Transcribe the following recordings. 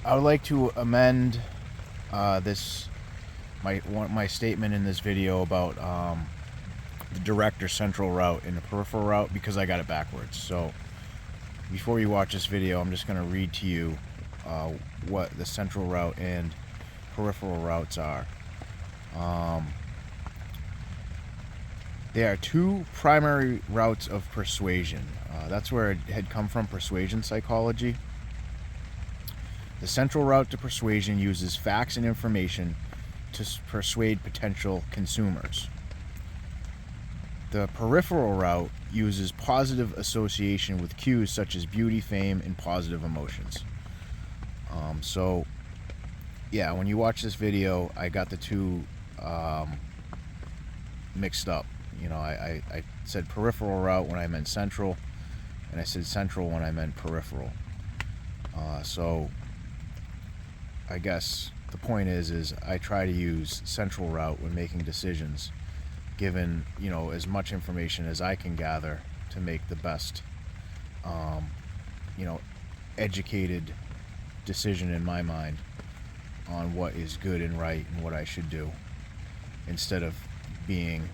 I would like to amend my statement in this video about the direct or central route and the peripheral route, because I got it backwards. So before you watch this video, I'm just going to read to you what the central route and peripheral routes are. There are two primary routes of persuasion. That's where it had come from, persuasion psychology. The central route to persuasion uses facts and information to persuade potential consumers. The peripheral route uses positive association with cues such as beauty, fame, and positive emotions. So, yeah, when you watch this video, I got the two mixed up. You know, I said peripheral route when I meant central, and I said central when I meant peripheral. So I guess the point is I try to use central route when making decisions, given, you know, as much information as I can gather to make the best, you know, educated decision in my mind on what is good and right and what I should do, instead of being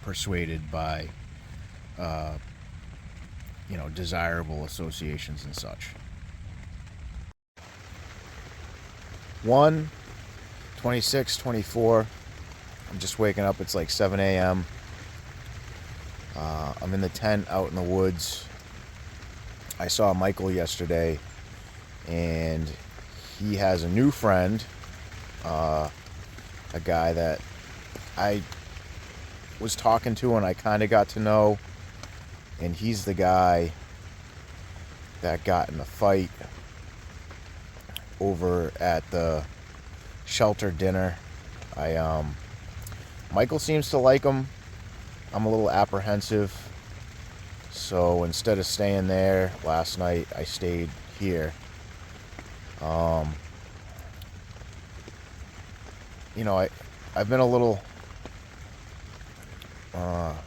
persuaded by, you know, desirable associations and such. 1:26, 24. I'm just waking up. It's like 7 a.m. I'm in the tent out in the woods. I saw Michael yesterday, and he has a new friend, a guy that I was talking to and I kind of got to know, and he's the guy that got in a fight over at the shelter dinner. Michael seems to like him. I'm a little apprehensive, so instead of staying there last night, I stayed here. You know, I've been a little, what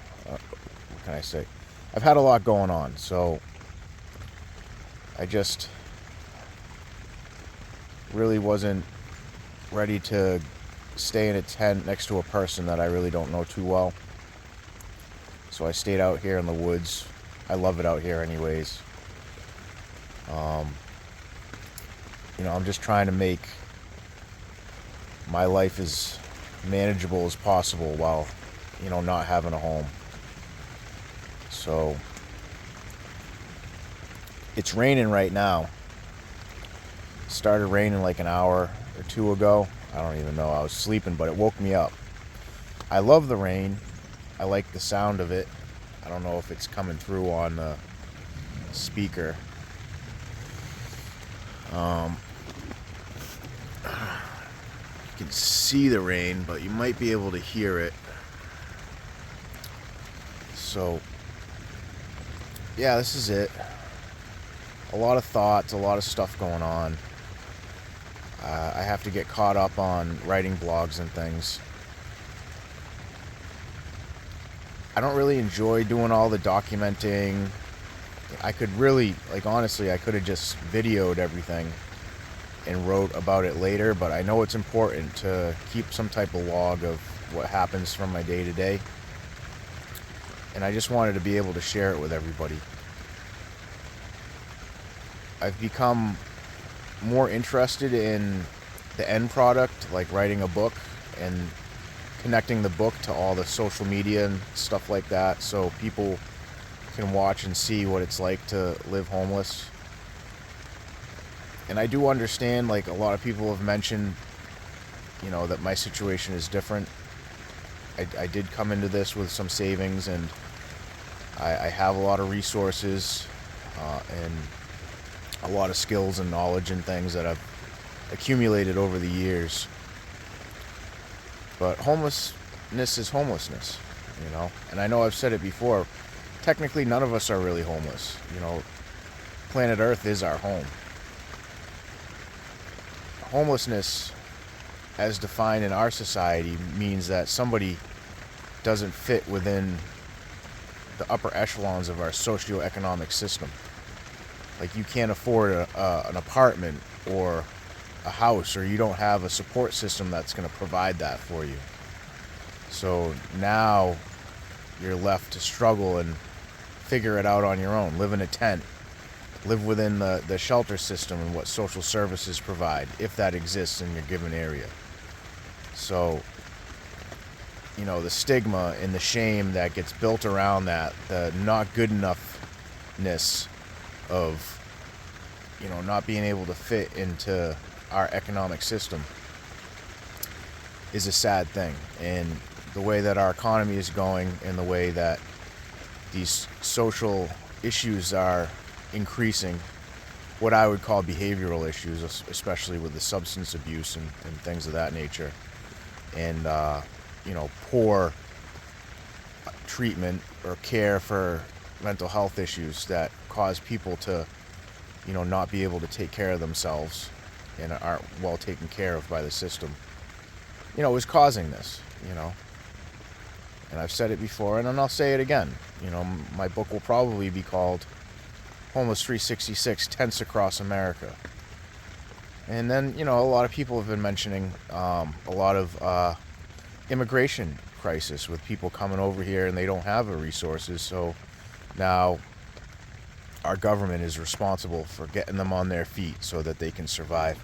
can I say? I've had a lot going on, so I just really wasn't ready to stay in a tent next to a person that I really don't know too well. So I stayed out here in the woods. I love it out here anyways. You know, I'm just trying to make my life as manageable as possible while, you know, not having a home. So it's raining right now. It started raining like an hour or two ago. I don't even know. I was sleeping, but it woke me up. I love the rain. I like the sound of it. I don't know if it's coming through on the speaker. You can see the rain, but you might be able to hear it. So, yeah, this is it. A lot of thoughts, a lot of stuff going on. I have to get caught up on writing blogs and things. I don't really enjoy doing all the documenting. I could really, like, honestly, I could have just videoed everything and wrote about it later, but I know it's important to keep some type of log of what happens from my day to day. And I just wanted to be able to share it with everybody. I've become more interested in the end product, like writing a book and connecting the book to all the social media and stuff like that, so people can watch and see what it's like to live homeless. And I do understand, like, a lot of people have mentioned, you know, that my situation is different. I did come into this with some savings, and I have a lot of resources and a lot of skills and knowledge and things that I've accumulated over the years. But homelessness is homelessness, you know. And I know I've said it before, technically none of us are really homeless. You know, planet Earth is our home. Homelessness, as defined in our society, means that somebody doesn't fit within the upper echelons of our socioeconomic system. Like you can't afford an apartment or a house, or you don't have a support system that's going to provide that for you. So now you're left to struggle and figure it out on your own. Live in a tent, live within the shelter system and what social services provide, if that exists in your given area. So, you know, the stigma and the shame that gets built around that, the not good enoughness of, you know, not being able to fit into our economic system is a sad thing. And the way that our economy is going and the way that these social issues are increasing, what I would call behavioral issues, especially with the substance abuse and things of that nature, and you know, poor treatment or care for mental health issues that cause people to, you know, not be able to take care of themselves and aren't well taken care of by the system, you know, is causing this, you know. And I've said it before, and then I'll say it again. You know, my book will probably be called Homeless 366, Tents Across America. And then, you know, a lot of people have been mentioning a lot of immigration crisis with people coming over here and they don't have the resources. So now our government is responsible for getting them on their feet so that they can survive.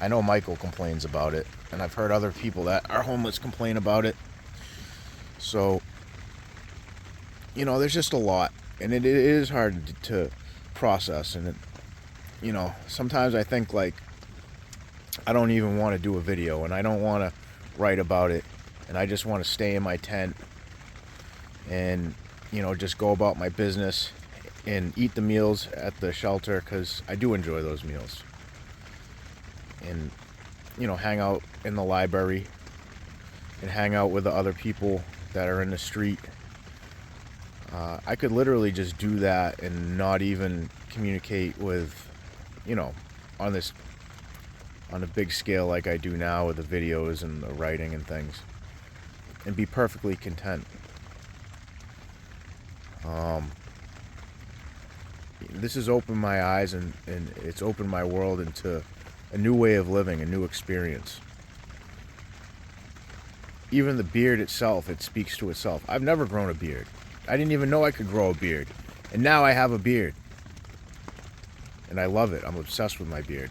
I know Michael complains about it, and I've heard other people that are homeless complain about it. So, you know, there's just a lot, and it is hard to process. And, you know, sometimes I think, like, I don't even want to do a video, and I don't want to write about it, and I just want to stay in my tent and, you know, just go about my business and eat the meals at the shelter, because I do enjoy those meals. And, you know, hang out in the library and hang out with the other people that are in the street. I could literally just do that and not even communicate with, you know, on a big scale like I do now with the videos and the writing and things, and be perfectly content. This has opened my eyes, and it's opened my world into a new way of living, a new experience. Even the beard itself, it speaks to itself. I've never grown a beard. I didn't even know I could grow a beard. And now I have a beard. And I love it. I'm obsessed with my beard.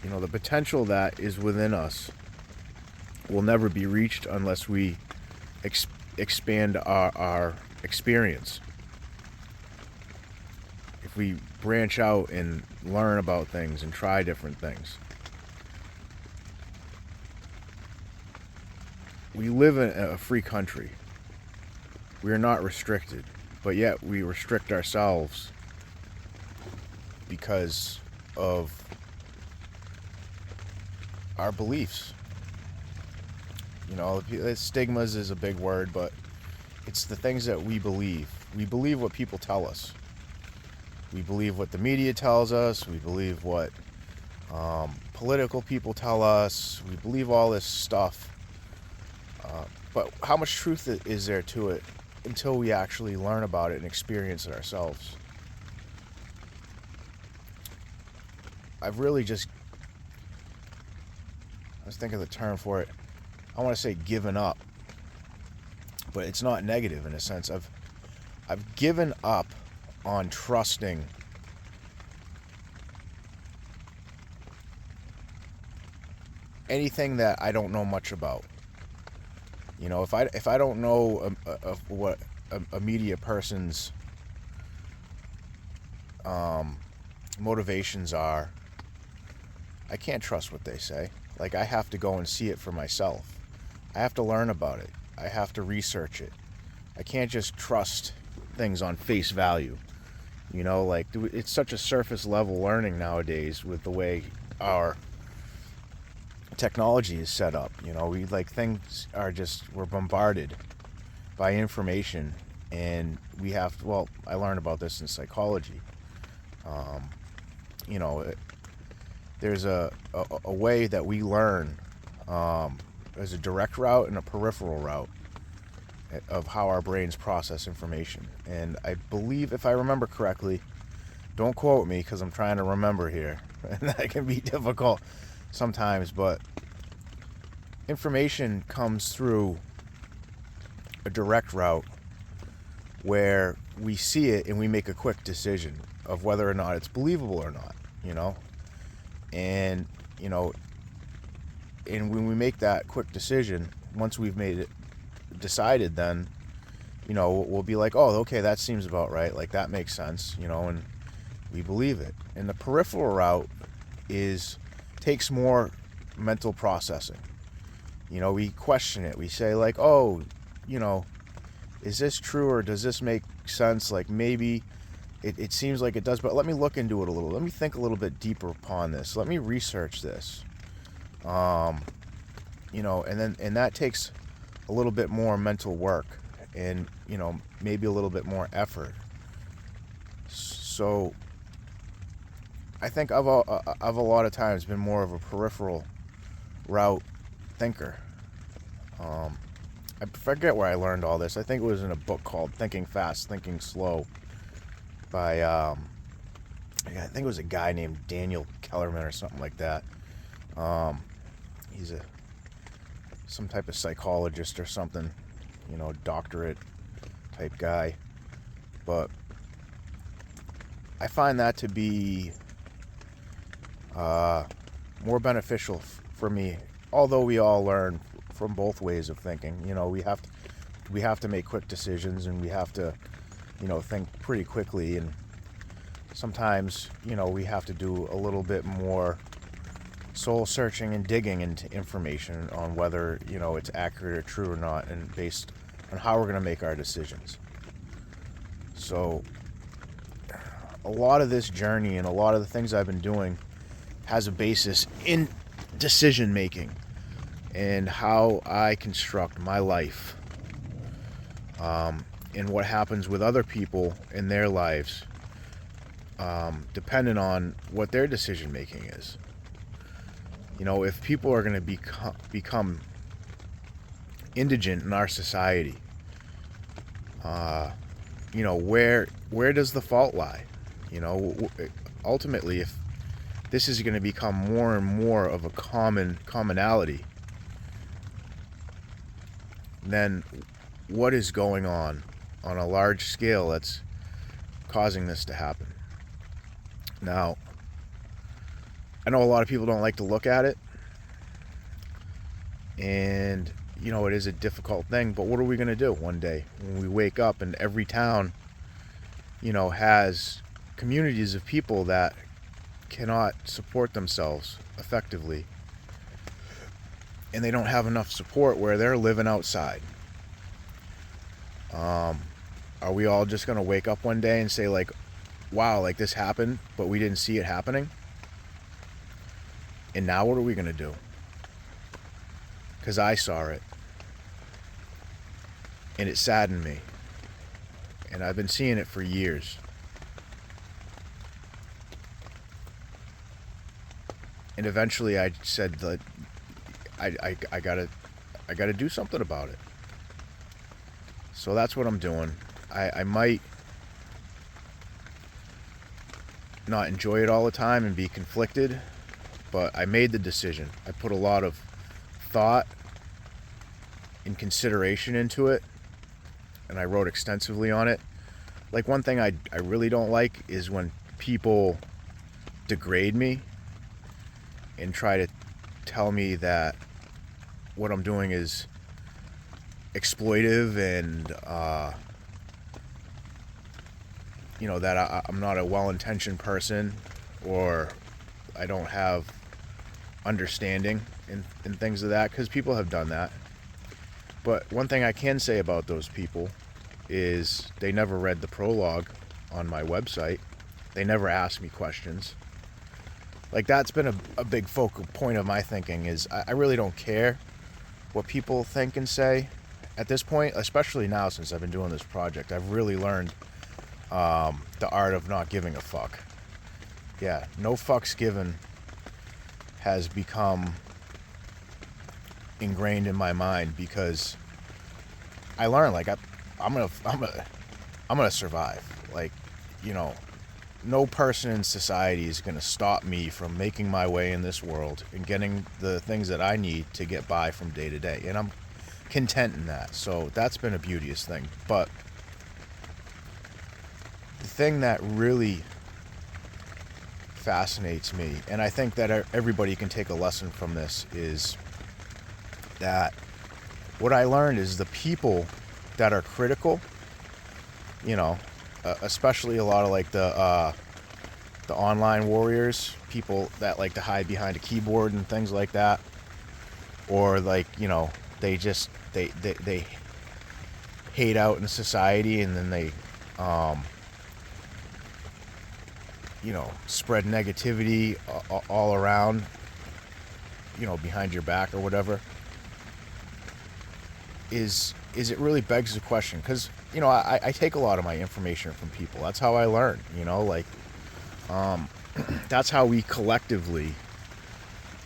You know, the potential that is within us will never be reached unless we expand our experience. If we branch out and learn about things and try different things. We live in a free country. We are not restricted, but yet we restrict ourselves because of our beliefs. You know, stigmas is a big word, but it's the things that we believe. We believe what people tell us. We believe what the media tells us. We believe what political people tell us. We believe all this stuff. But how much truth is there to it until we actually learn about it and experience it ourselves? I've really just, I was thinking of the term for it, I want to say given up, but it's not negative in a sense. I've given up on trusting anything that I don't know much about. You know, if I don't know what a media person's motivations are, I can't trust what they say. Like, I have to go and see it for myself. I have to learn about it. I have to research it. I can't just trust things on face value. You know, like, it's such a surface level learning nowadays with the way our technology is set up. You know, things are just, we're bombarded by information, and we have to, well, I learned about this in psychology. You know, there's a way that we learn. There's a direct route and a peripheral route. of how our brains process information. And I believe, if I remember correctly, don't quote me because I'm trying to remember here, and that can be difficult sometimes, but information comes through a direct route where we see it and we make a quick decision of whether or not it's believable or not, you know? And, you know, and when we make that quick decision, once we've made it decided, then, you know, we'll be like, oh, okay, that seems about right. Like, that makes sense, you know, and we believe it. And the peripheral route takes more mental processing. You know, we question it. We say, like, oh, you know, is this true, or does this make sense? Like, maybe it seems like it does, but let me look into it a little. Let me think a little bit deeper upon this. Let me research this. You know, and that takes a little bit more mental work and, you know, maybe a little bit more effort. So I think I've a lot of times been more of a peripheral route thinker. I forget where I learned all this. I think it was in a book called Thinking Fast, Thinking Slow by, I think it was a guy named Daniel Kellerman or something like that. He's some type of psychologist or something, you know, doctorate type guy. But I find that to be more beneficial for me, although we all learn from both ways of thinking. You know, we have to make quick decisions, and we have to, you know, think pretty quickly, and sometimes, you know, we have to do a little bit more soul searching and digging into information on whether, you know, it's accurate or true or not, and based on how we're going to make our decisions. So a lot of this journey and a lot of the things I've been doing has a basis in decision making and how I construct my life, and what happens with other people in their lives, depending on what their decision making is. You know, if people are going to become indigent in our society, you know, where does the fault lie? You know, ultimately, if this is going to become more and more of a commonality, then what is going on a large scale that's causing this to happen? Now, I know a lot of people don't like to look at it, and, you know, it is a difficult thing, but what are we going to do one day when we wake up and every town, you know, has communities of people that cannot support themselves effectively, and they don't have enough support where they're living outside? Are we all just going to wake up one day and say, like, wow, like, this happened, but we didn't see it happening? And now what are we going to do? Because I saw it, and it saddened me, and I've been seeing it for years. And eventually I said that I gotta do something about it. So that's what I'm doing. I might not enjoy it all the time and be conflicted, but I made the decision. I put a lot of thought and consideration into it, and I wrote extensively on it. Like, one thing I really don't like is when people degrade me and try to tell me that what I'm doing is exploitive and, you know, that I'm not a well-intentioned person, or I don't have understanding and things of that, because people have done that. But one thing I can say about those people is they never read the prologue on my website. They never asked me questions. Like, that's been a big focal point of my thinking, is I really don't care what people think and say at this point, especially now since I've been doing this project. I've really learned the art of not giving a fuck. Yeah, no fucks given has become ingrained in my mind, because I learned, like, I'm gonna survive. Like, you know, no person in society is gonna stop me from making my way in this world and getting the things that I need to get by from day to day. And I'm content in that. So that's been a beauteous thing. But the thing that really fascinates me, and I think that everybody can take a lesson from this, is that what I learned is the people that are critical, you know, especially a lot of like the online warriors, people that like to hide behind a keyboard and things like that, or like, you know, they just they hate out in society, and then they you know, spread negativity all around, you know, behind your back or whatever, is it really begs the question. Because, you know, I take a lot of my information from people. That's how I learn, you know, like, that's how we collectively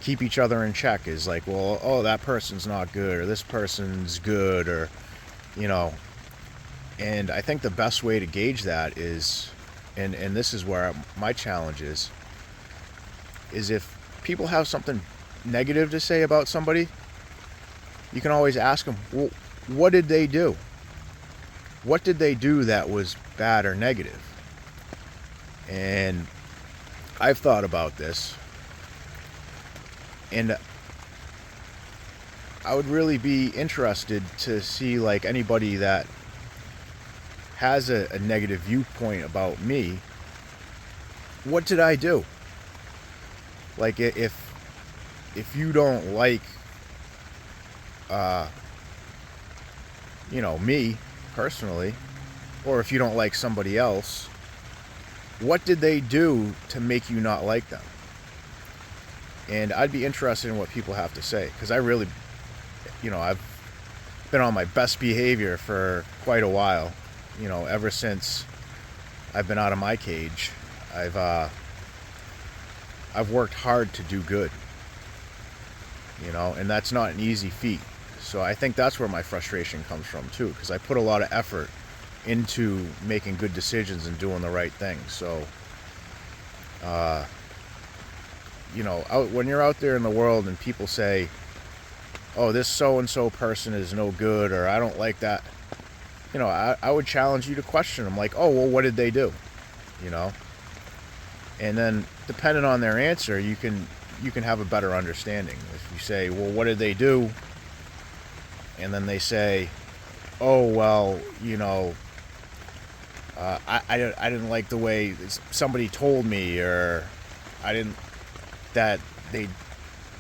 keep each other in check, is like, well, oh, that person's not good, or this person's good, or, you know. And I think the best way to gauge that is, and this is where my challenge is if people have something negative to say about somebody, you can always ask them, well, what did they do? What did they do that was bad or negative? And I've thought about this, and I would really be interested to see, like, anybody that has a negative viewpoint about me, what did I do? Like, if you don't like you know, me personally, or if you don't like somebody else, what did they do to make you not like them? And I'd be interested in what people have to say, because I really, you know, I've been on my best behavior for quite a while. You know, ever since I've been out of my cage, I've worked hard to do good, you know, and that's not an easy feat. So I think that's where my frustration comes from too, because I put a lot of effort into making good decisions and doing the right thing. So, you know, when you're out there in the world and people say, oh, this so-and-so person is no good, or I don't like that, you know, I would challenge you to question them, like, oh, well, what did they do? You know? And then, depending on their answer, you can have a better understanding. If you say, well, what did they do? And then they say, oh, well, you know, I didn't like the way somebody told me, or I didn't, that they,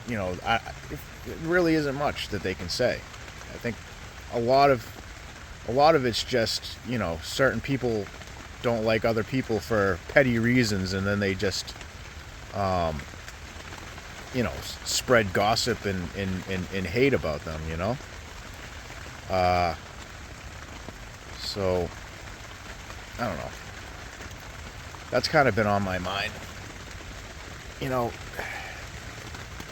you know, it really isn't much that they can say. I think a lot of it's just, you know, certain people don't like other people for petty reasons, and then they just, you know, spread gossip and hate about them, you know. So, I don't know. That's kind of been on my mind. You know,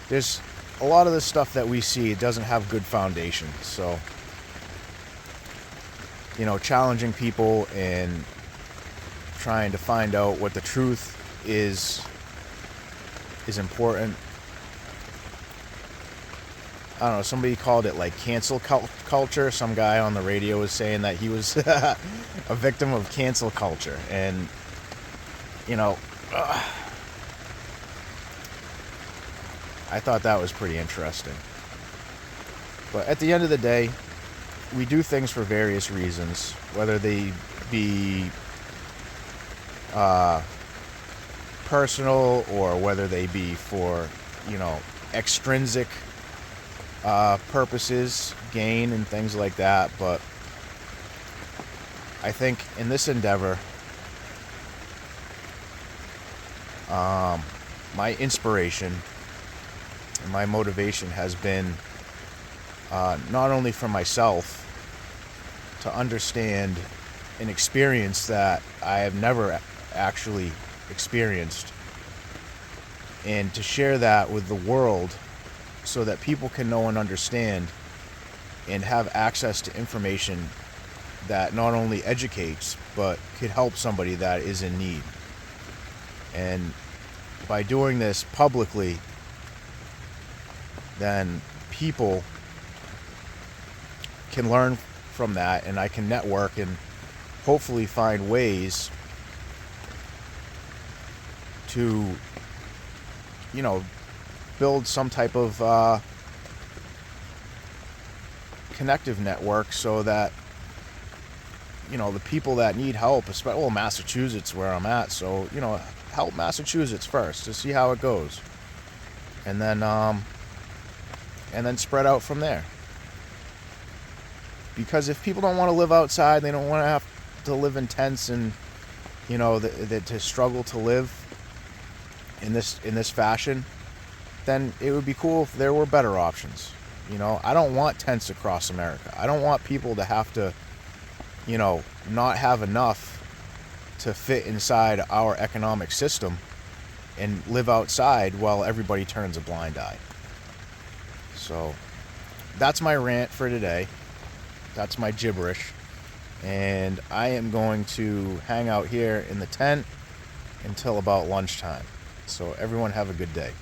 there's a lot of the stuff that we see, it doesn't have good foundation. So, you know, challenging people and trying to find out what the truth is important. I don't know, somebody called it like cancel culture. Some guy on the radio was saying that he was a victim of cancel culture. And, you know, I thought that was pretty interesting. But at the end of the day, we do things for various reasons, whether they be personal, or whether they be for, you know, extrinsic purposes, gain and things like that. But I think in this endeavor, my inspiration and my motivation has been not only for myself to understand an experience that I have never actually experienced, and to share that with the world so that people can know and understand and have access to information that not only educates but could help somebody that is in need. And by doing this publicly, then people can learn from that, and I can network and hopefully find ways to, build some type of connective network so that, the people that need help, especially, well, Massachusetts, where I'm at, so, help Massachusetts first to see how it goes. And then spread out from there. Because if people don't want to live outside, they don't want to have to live in tents and, to struggle to live in this fashion, then it would be cool if there were better options. I don't want tents across America. I don't want people to have to, not have enough to fit inside our economic system and live outside while everybody turns a blind eye. So that's my rant for today. That's my gibberish. And I am going to hang out here in the tent until about lunchtime. So everyone have a good day.